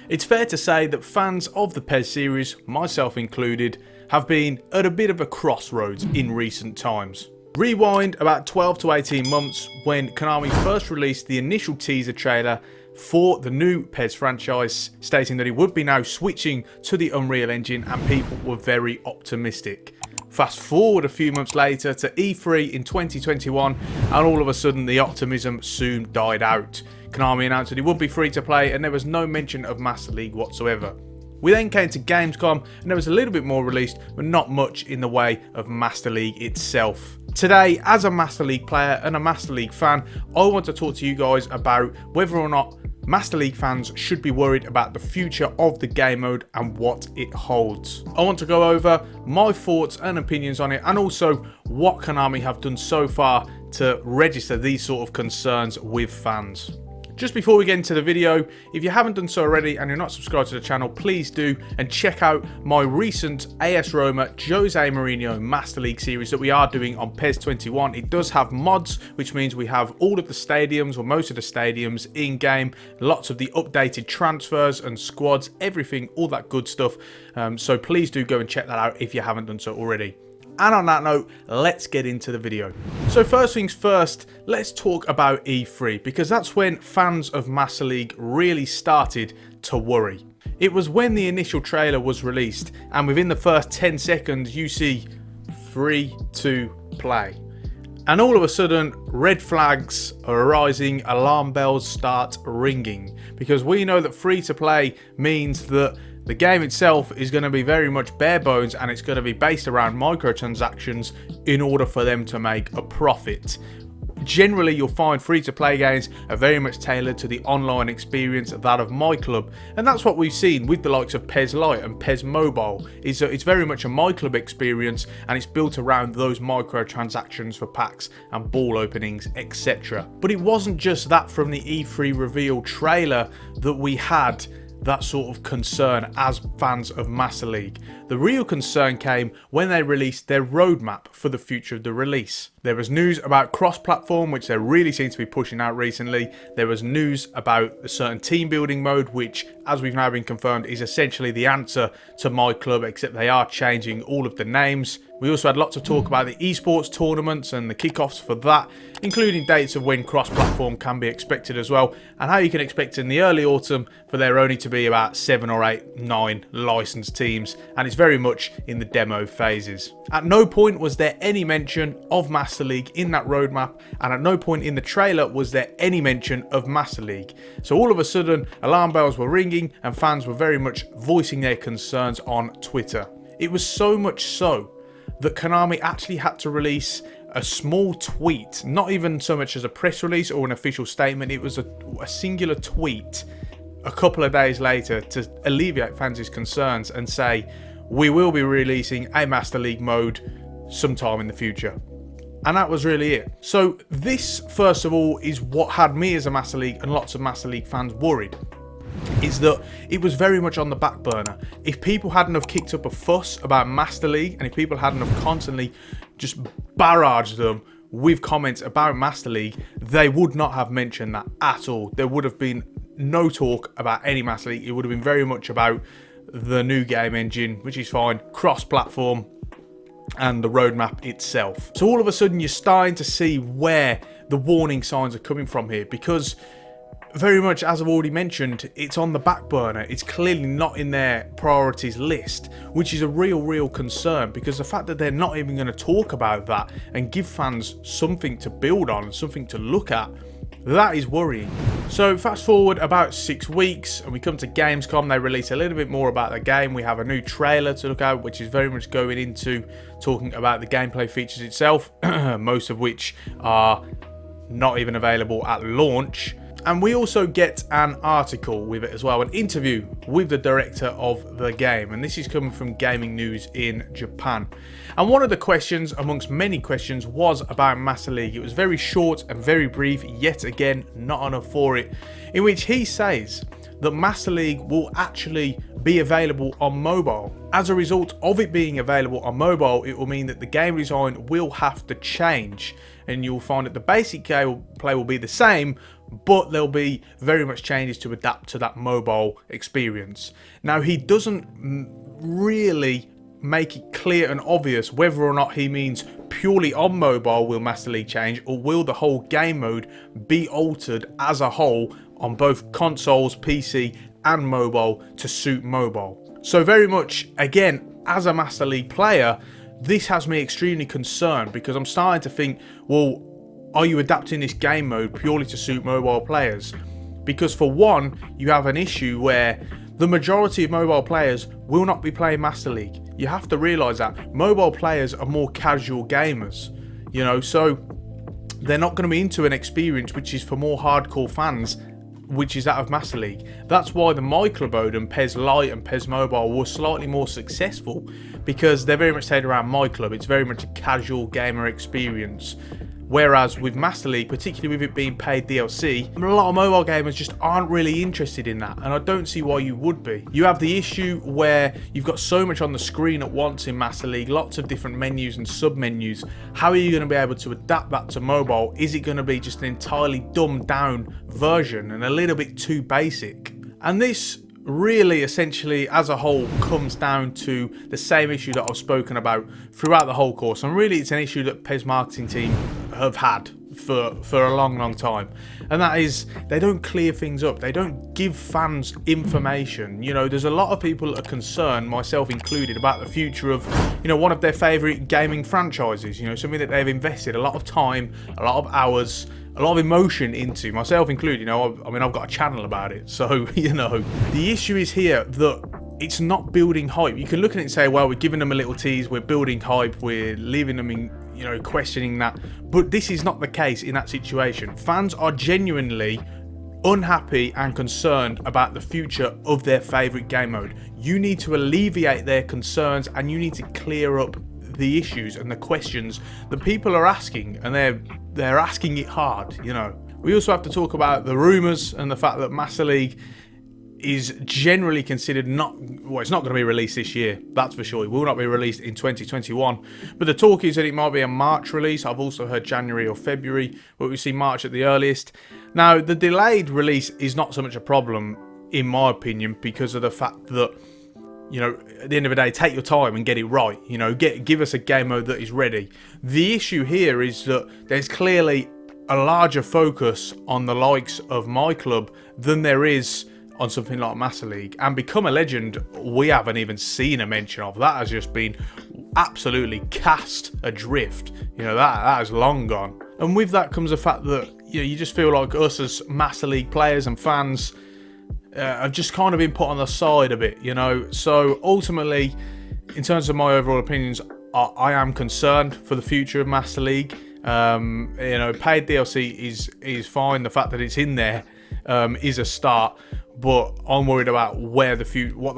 It's fair to say that fans of the PES series, myself included, have been at a bit of a crossroads in recent times. Rewind about 12 to 18 months when Konami first released the initial teaser trailer for the new PES franchise, stating that it would be now switching to the Unreal Engine, and people were very optimistic. Fast forward a few months later to E3 in 2021, and all of a sudden the optimism soon died out. Konami announced that it would be free to play, and there was no mention of Master League whatsoever. We then came to Gamescom, and there was a little bit more released, but not much in the way of Master League itself. Today, as a Master League player and a Master League fan, I want to talk to you guys about whether or not Master League fans should be worried about the future of the game mode and what it holds. I want to go over my thoughts and opinions on it, and also what Konami have done so far to register these sort of concerns with fans. Just before we get into the video, if you haven't done so already and you're not subscribed to the channel, please do, and check out my recent AS Roma Jose Mourinho Master League series that we are doing on PES 21. It does have mods, which means we have all of the stadiums, or most of the stadiums, in game, lots of the updated transfers and squads, everything, all that good stuff. So please do go and check that out if you haven't done so already. And on that note, let's get into the video. So first things first, let's talk about E3, because that's when fans of Master League really started to worry. It was when the initial trailer was released, and within the first 10 seconds you see free to play. And all of a sudden, red flags are arising, alarm bells start ringing, because we know that free to play means that the game itself is going to be very much bare bones, and it's going to be based around microtransactions in order for them to make a profit. Generally, you'll find free-to-play games are very much tailored to the online experience, that of My Club, and that's what we've seen with the likes of PES Lite and PES Mobile. Is that it's very much a My Club experience, and it's built around those microtransactions for packs and ball openings, etc. But it wasn't just that from the E3 reveal trailer that we had that sort of concern as fans of Master League. The real concern came when they released their roadmap for the future of the release. There was news about cross-platform, which they really seem to be pushing out recently. There was news about a certain team building mode, which, as we've now been confirmed, is essentially the answer to My Club, except they are changing all of the names. We also had lots of talk about the esports tournaments and the kickoffs for that, including dates of when cross-platform can be expected as well, and how you can expect in the early autumn for there only to be about 7 or 8, 9 licensed teams, and it's very much in the demo phases. At no point was there any mention of Master League in that roadmap, and at no point in the trailer was there any mention of Master League. So all of a sudden, alarm bells were ringing and fans were very much voicing their concerns on Twitter. It was so much so that Konami actually had to release a small tweet, not even so much as a press release or an official statement. It was a singular tweet a couple of days later to alleviate fans' concerns and say, we will be releasing a Master League mode sometime in the future. And that was really it. So this, first of all, is what had me as a Master League and lots of Master League fans worried. Is that it was very much on the back burner. If people hadn't have kicked up a fuss about Master League, and if people hadn't have constantly just barraged them with comments about Master League, they would not have mentioned that at all. There would have been no talk about any Master League. It would have been very much about the new game engine, which is fine, cross-platform, and the roadmap itself. So all of a sudden you're starting to see where the warning signs are coming from here, because very much, as I've already mentioned, it's on the back burner. It's clearly not in their priorities list, which is a real concern, because the fact that they're not even going to talk about that and give fans something to build on, something to look at, that is worrying. So fast forward about 6 weeks and we come to Gamescom. They release a little bit more about the game. We have a new trailer to look at, which is very much going into talking about the gameplay features itself, most of which are not even available at launch. And we also get an article with it as well, an interview with the director of the game. And this is coming from Gaming News in Japan. And one of the questions, amongst many questions, was about Master League. It was very short and very brief, yet again, not enough for it, in which he says that Master League will actually be available on mobile. As a result of it being available on mobile, it will mean that the game design will have to change, and you'll find that the basic gameplay will be the same, but there'll be very much changes to adapt to that mobile experience. Now, he doesn't really make it clear and obvious whether or not he means purely on mobile will Master League change, or will the whole game mode be altered as a whole on both consoles, PC and mobile to suit mobile. So very much, again, as a Master League player, this has me extremely concerned, because I'm starting to think, well, are you adapting this game mode purely to suit mobile players? Because for one, you have an issue where the majority of mobile players will not be playing Master League. You have to realise that mobile players are more casual gamers, you know, so they're not going to be into an experience which is for more hardcore fans, which is that of Master League. That's why the My Club mode and PES Lite and PES Mobile were slightly more successful, because they're very much centered around My Club. It's very much a casual gamer experience. Whereas with Master League, particularly with it being paid DLC, a lot of mobile gamers just aren't really interested in that, and I don't see why you would be. You have the issue where you've got so much on the screen at once in Master League, lots of different menus and sub-menus. How are you going to be able to adapt that to mobile? Is it going to be just an entirely dumbed down version and a little bit too basic? And this really essentially as a whole comes down to the same issue that I've spoken about throughout the whole course, and really it's an issue that PES marketing team have had for a long time, and that is they don't clear things up. They don't give fans information. You know, there's a lot of people that are concerned, myself included, about the future of, you know, one of their favourite gaming franchises, you know, something that they've invested a lot of time, a lot of hours, a lot of emotion into, myself included. You know, I mean, I've got a channel about it, so, you know, the issue is here that it's not building hype. You can look at it and say, well, we're giving them a little tease, we're building hype, we're leaving them in, you know, questioning that. But this is not the case in that situation. Fans are genuinely unhappy and concerned about the future of their favourite game mode. You need to alleviate their concerns, and you need to clear up the issues and the questions that people are asking, and they're asking it hard, you know. We also have to talk about the rumours and the fact that Master League is generally considered it's not going to be released this year, that's for sure. It will not be released in 2021, but the talk is that it might be a March release. I've also heard January or February, but we see March at the earliest. Now, the delayed release is not so much a problem in my opinion, because of the fact that, you know, at the end of the day, take your time and get it right. You know, give us a game mode that is ready. The issue here is that there's clearly a larger focus on the likes of My Club than there is on something like Master League. And Become a Legend, we haven't even seen a mention of. That has just been absolutely cast adrift. You know, that is long gone. And with that comes the fact that, you know, you just feel like us as Master League players and fans have just kind of been put on the side a bit, you know. So ultimately, in terms of my overall opinions, I am concerned for the future of Master League. You know, paid DLC is fine. The fact that it's in there is a start, but I'm worried about what the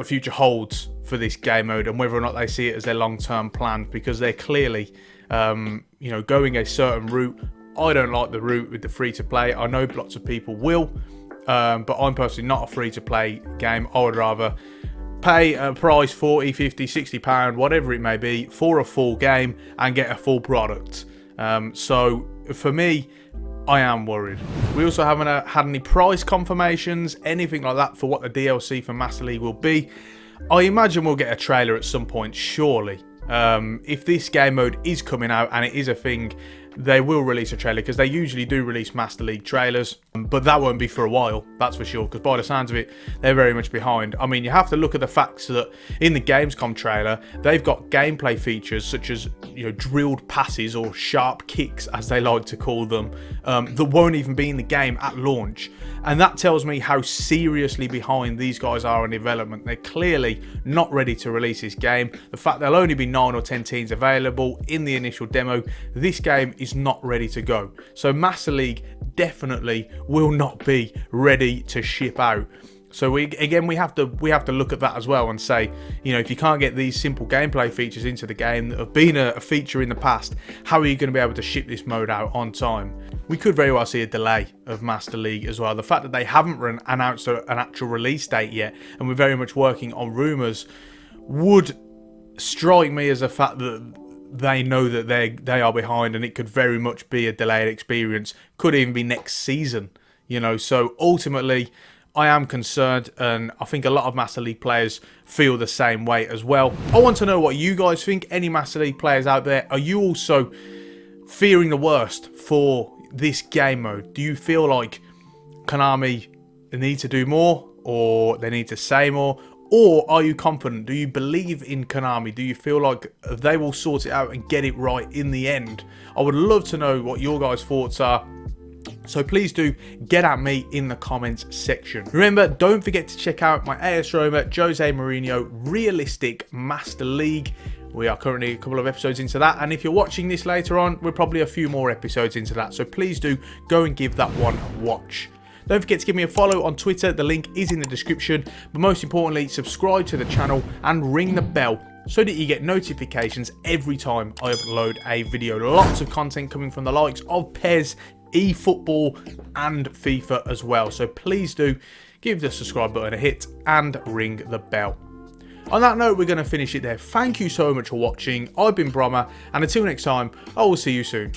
future holds for this game mode, and whether or not they see it as their long-term plan, because they're clearly, you know, going a certain route. I don't like the route with the free-to-play. I know lots of people will. But I'm personally not a free-to-play game. I would rather pay a price, 40, 50, 60 pound, whatever it may be, for a full game and get a full product. So for me, I am worried. We also haven't had any price confirmations, anything like that, for what the DLC for Master League will be. I imagine we'll get a trailer at some point, surely. If this game mode is coming out and it is a thing, they will release a trailer, because they usually do release Master League trailers, but that won't be for a while, that's for sure, because by the sounds of it, they're very much behind. I mean, you have to look at the facts that in the Gamescom trailer, they've got gameplay features such as, you know, drilled passes, or sharp kicks as they like to call them, that won't even be in the game at launch. And that tells me how seriously behind these guys are in development. They're clearly not ready to release this game. The fact there'll only be 9 or 10 teams available in the initial demo, this game is not ready to go. So Master League definitely will not be ready to ship out. So we have to look at that as well and say, you know, if you can't get these simple gameplay features into the game that have been a feature in the past, how are you going to be able to ship this mode out on time? We could very well see a delay of Master League as well. The fact that they haven't announced an actual release date yet, and we're very much working on rumours, would strike me as a fact that they know that they are behind, and it could very much be a delayed experience. Could even be next season. You know, so ultimately, I am concerned, and I think a lot of Master League players feel the same way as well. I want to know what you guys think. Any Master League players out there, are you also fearing the worst for this game mode? Do you feel like Konami need to do more, or they need to say more? Or are you confident? Do you believe in Konami? Do you feel like they will sort it out and get it right in the end? I would love to know what your guys' thoughts are. So please do get at me in the comments section. Remember, don't forget to check out my AS Roma Jose Mourinho Realistic Master League. We are currently a couple of episodes into that, and if you're watching this later on, we're probably a few more episodes into that. So please do go and give that one a watch. Don't forget to give me a follow on Twitter. The link is in the description. But most importantly, subscribe to the channel and ring the bell so that you get notifications every time I upload a video. Lots of content coming from the likes of PES, eFootball and FIFA as well. So please do give the subscribe button a hit and ring the bell. On that note, we're going to finish it there. Thank you so much for watching. I've been Brommer, and until next time, I will see you soon.